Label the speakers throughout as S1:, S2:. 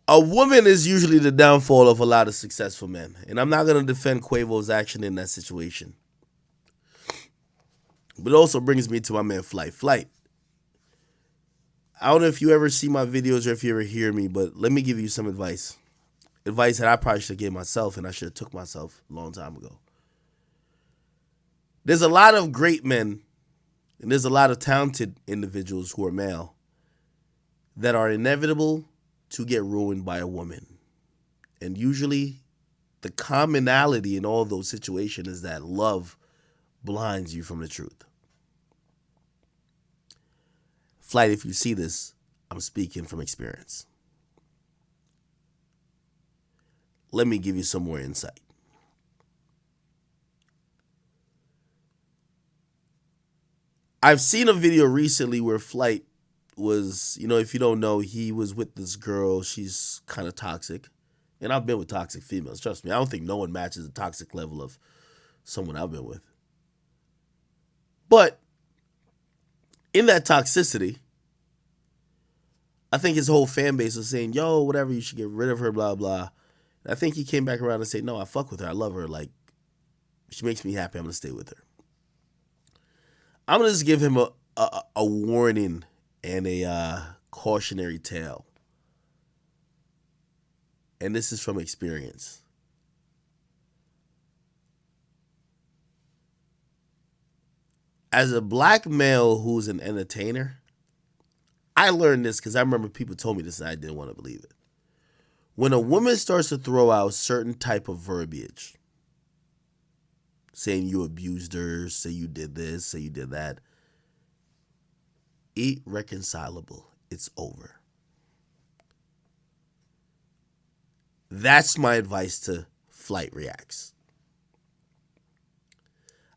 S1: A woman is usually the downfall of a lot of successful men, and I'm not gonna defend Quavo's action in that situation. But it also brings me to my man Flight. Flight. I don't know if you ever see my videos or if you ever hear me, but let me give you some advice. Advice that I probably should have gave myself and I should have took myself a long time ago. There's a lot of great men and there's a lot of talented individuals who are male that are inevitable to get ruined by a woman. And usually the commonality in all of those situations is that love blinds you from the truth. Flight, if you see this, I'm speaking from experience. Let me give you some more insight. I've seen a video recently where Flight was, if you don't know, he was with this girl. She's kind of toxic. And I've been with toxic females. Trust me, I don't think no one matches the toxic level of someone I've been with. But in that toxicity, I think his whole fan base was saying, yo, whatever, you should get rid of her, blah, blah. And I think he came back around and said, no, I fuck with her. I love her. Like, she makes me happy. I'm going to stay with her. I'm going to just give him a warning and a cautionary tale. And this is from experience. As a black male who's an entertainer, I learned this because I remember people told me this and I didn't want to believe it. When a woman starts to throw out certain type of verbiage, saying you abused her, say you did this, say you did that, irreconcilable. It's over. That's my advice to Flight Reacts.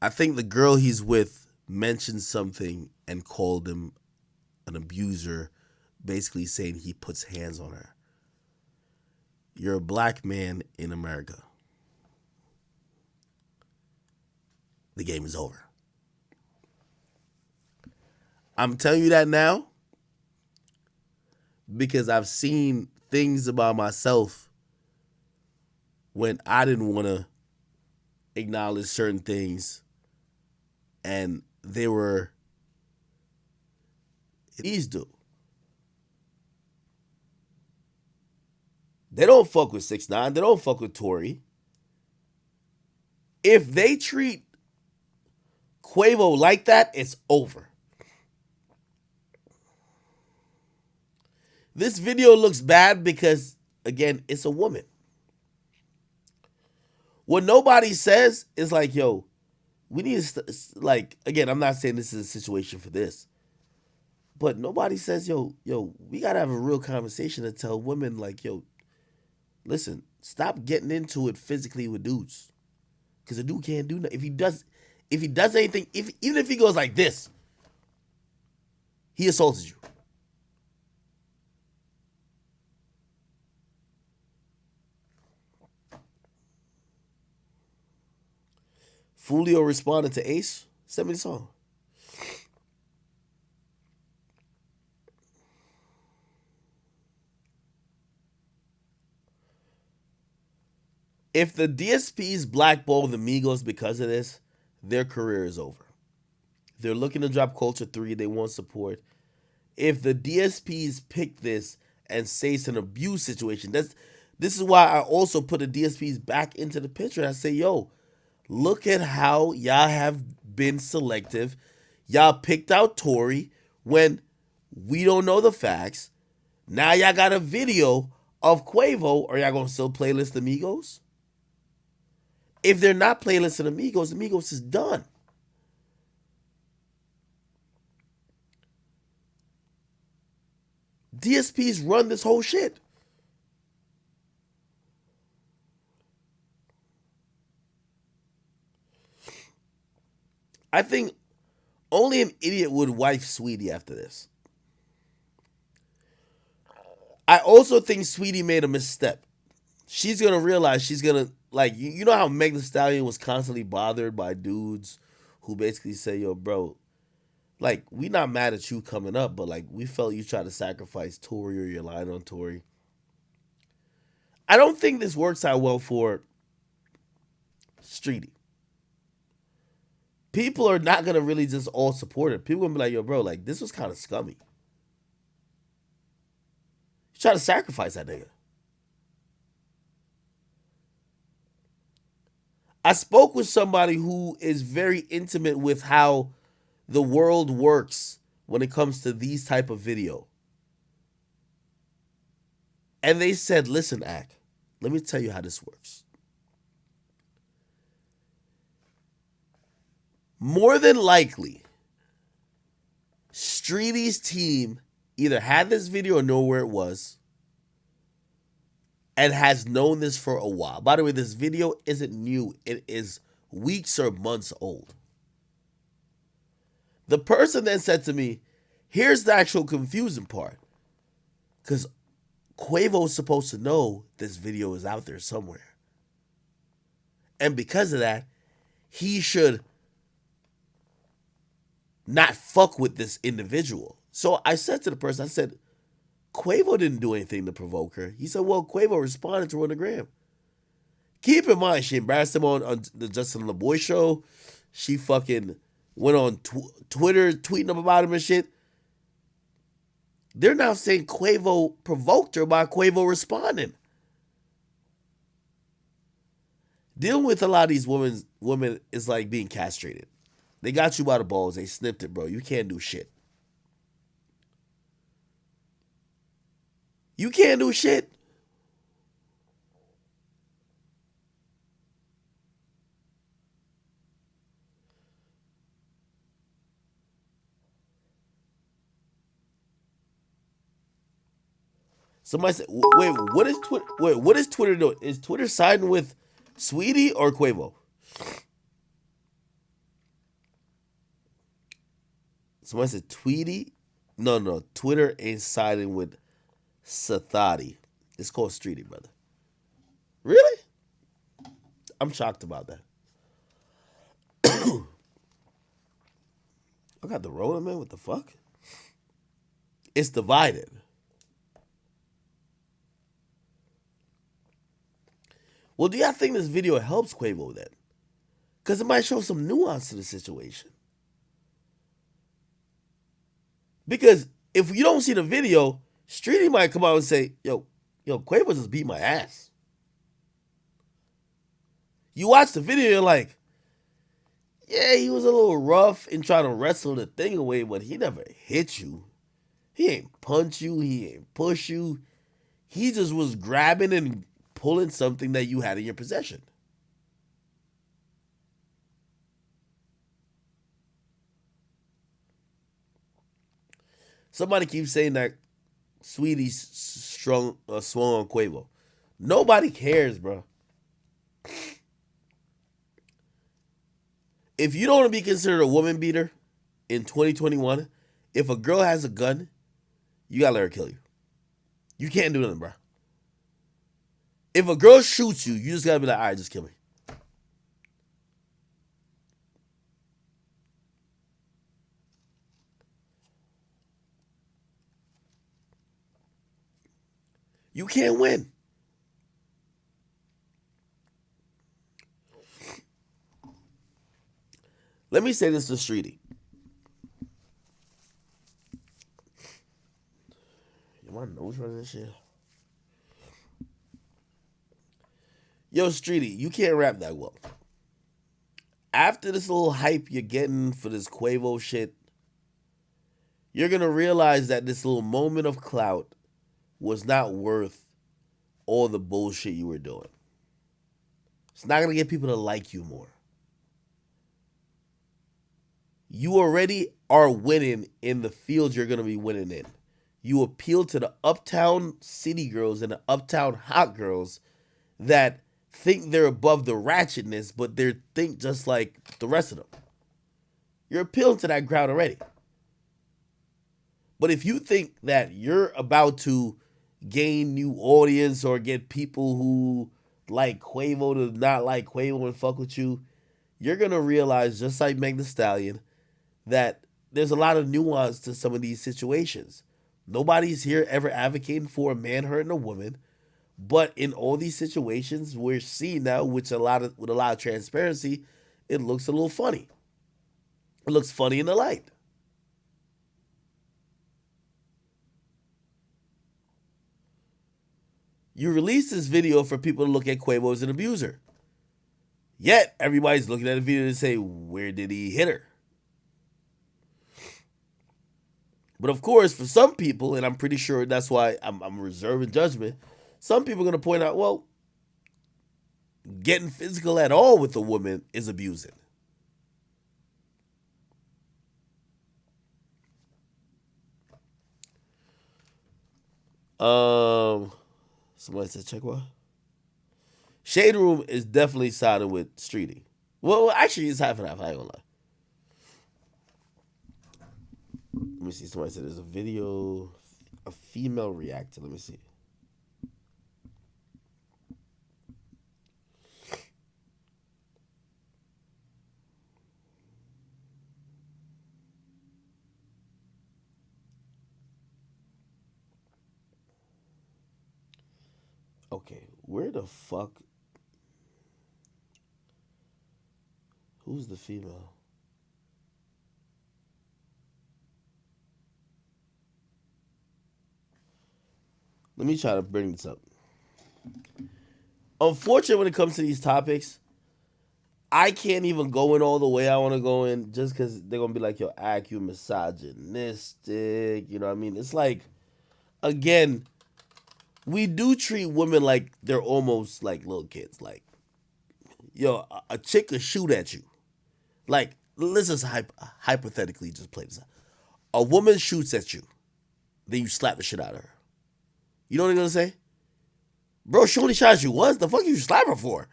S1: I think the girl he's with mentioned something and called him an abuser, basically saying he puts hands on her. You're a black man in America. The game is over. I'm telling you that now because I've seen things about myself when I didn't want to acknowledge certain things and they were these do. They don't fuck with 6ix9ine. They don't fuck with Tory. If they treat Quavo like that, it's over. This video looks bad because, again, it's a woman. What nobody says is like, yo, we need to, like, again, I'm not saying this is a situation for this, but nobody says, yo, we got to have a real conversation to tell women, like, yo, listen, stop getting into it physically with dudes. Because a dude can't do nothing. If he does anything, even if he goes like this, he assaulted you. Fulio responded to Ace. Send me the song. If the DSPs blackball the Migos because of this, their career is over. They're looking to drop Culture 3. They want support. If the DSPs pick this and say it's an abuse situation, this is why I also put the DSPs back into the picture. I say, yo, look at how y'all have been selective. Y'all picked out Tory when we don't know the facts. Now y'all got a video of Quavo. Are y'all going to still playlist Amigos? If they're not playlisting Amigos, Amigos is done. DSPs run this whole shit. I think only an idiot would wife Sweetie after this. I also think Sweetie made a misstep. She's gonna realize she's gonna like you know how Meg Thee Stallion was constantly bothered by dudes who basically say, yo, bro, like we not mad at you coming up, but like we felt you tried to sacrifice Tory or you're lying on Tory. I don't think this works out well for Streety. People are not gonna really just all support it. People gonna be like, yo, bro, like this was kind of scummy. You try to sacrifice that nigga. I spoke with somebody who is very intimate with how the world works when it comes to these type of video. And they said, listen, Ak, let me tell you how this works. More than likely, Streety's team either had this video or know where it was and has known this for a while. By the way, this video isn't new. It is weeks or months old. The person then said to me, here's the actual confusing part. Because Quavo's supposed to know this video is out there somewhere. And because of that, he should not fuck with this individual. So I said to the person, I said, Quavo didn't do anything to provoke her. He said, well, Quavo responded to her on the gram. Keep in mind, she embarrassed him on the Justin LeBoy show. She fucking went on Twitter tweeting about him and shit. They're now saying Quavo provoked her by Quavo responding. Dealing with a lot of these women is like being castrated. They got you by the balls. They snipped it, bro. You can't do shit. You can't do shit. Somebody said, "Wait, what is Twitter? Wait, what is Twitter doing? Is Twitter siding with Sweetie or Quavo?" Somebody said, "Tweety." No, Twitter ain't siding with Sathati. It's called Streety, brother. Really? I'm shocked about that. I got the Rona, man. What the fuck? It's divided. Well, do y'all think this video helps Quavo then? Because it might show some nuance to the situation. Because if you don't see the video, Streety might come out and say, yo, Quavo just beat my ass. You watch the video, you're like, yeah, he was a little rough in trying to wrestle the thing away, but he never hit you. He ain't punch you. He ain't push you. He just was grabbing and pulling something that you had in your possession. Somebody keeps saying that Sweetie's swung on Quavo. Nobody cares, bro. If you don't want to be considered a woman beater in 2021, if a girl has a gun, you gotta let her kill you. You can't do nothing, bro. If a girl shoots you, you just gotta be like, all right, just kill me. You can't win. Let me say this to Streety. My nose running and shit. Yo, Streety, you can't rap that well. After this little hype you're getting for this Quavo shit, you're gonna realize that this little moment of clout was not worth all the bullshit you were doing. It's not gonna get people to like you more. You already are winning in the field you're gonna be winning in. You appeal to the uptown city girls and the uptown hot girls that think they're above the ratchetness, but they think just like the rest of them. You're appealing to that crowd already. But if you think that you're about to gain new audience or get people who like Quavo to not like Quavo and fuck with you, you're going to realize, just like Meg Thee Stallion, that there's a lot of nuance to some of these situations. Nobody's here ever advocating for a man hurting a woman, But in all these situations, we're seeing now, with a lot of transparency, it looks a little funny. It looks funny in the light. You release this video for people to look at Quavo as an abuser. Yet everybody's looking at the video and say, where did he hit her? But of course, for some people, and I'm pretty sure that's why I'm reserving judgment, some people are going to point out, well, getting physical at all with a woman is abusing. Um, Somebody said check what? Shade Room is definitely siding with Streety. Well, actually, it's half and half. I ain't gonna lie. Let me see. Somebody said there's a video, a female reactor. Let me see. Okay, where the fuck? Who's the female? Let me try to bring this up. Unfortunately, when it comes to these topics, I can't even go in all the way I want to go in just because they're gonna be like, "Yo, Ack, you misogynistic." You know what I mean? It's like, again, we do treat women like they're almost like little kids. Like, yo, a chick could shoot at you. Like, let's just hypothetically just play this out. A woman shoots at you, then you slap the shit out of her. You know what I'm gonna say? Bro, she only shot at you once. The fuck you slap her for?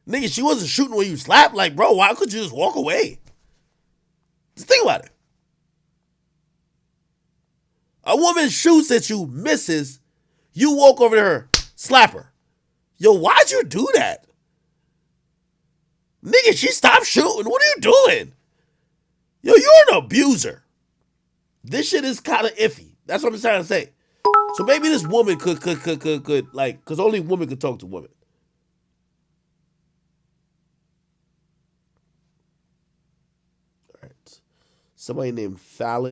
S1: Nigga, she wasn't shooting when you slapped. Like, bro, why could you just walk away? Just think about it. A woman shoots at you, misses. You walk over to her, slap her. Yo, why'd you do that? Nigga, she stopped shooting. What are you doing? Yo, you're an abuser. This shit is kind of iffy. That's what I'm trying to say. So maybe this woman could like, because only women could talk to women. All right. Somebody named Fallon.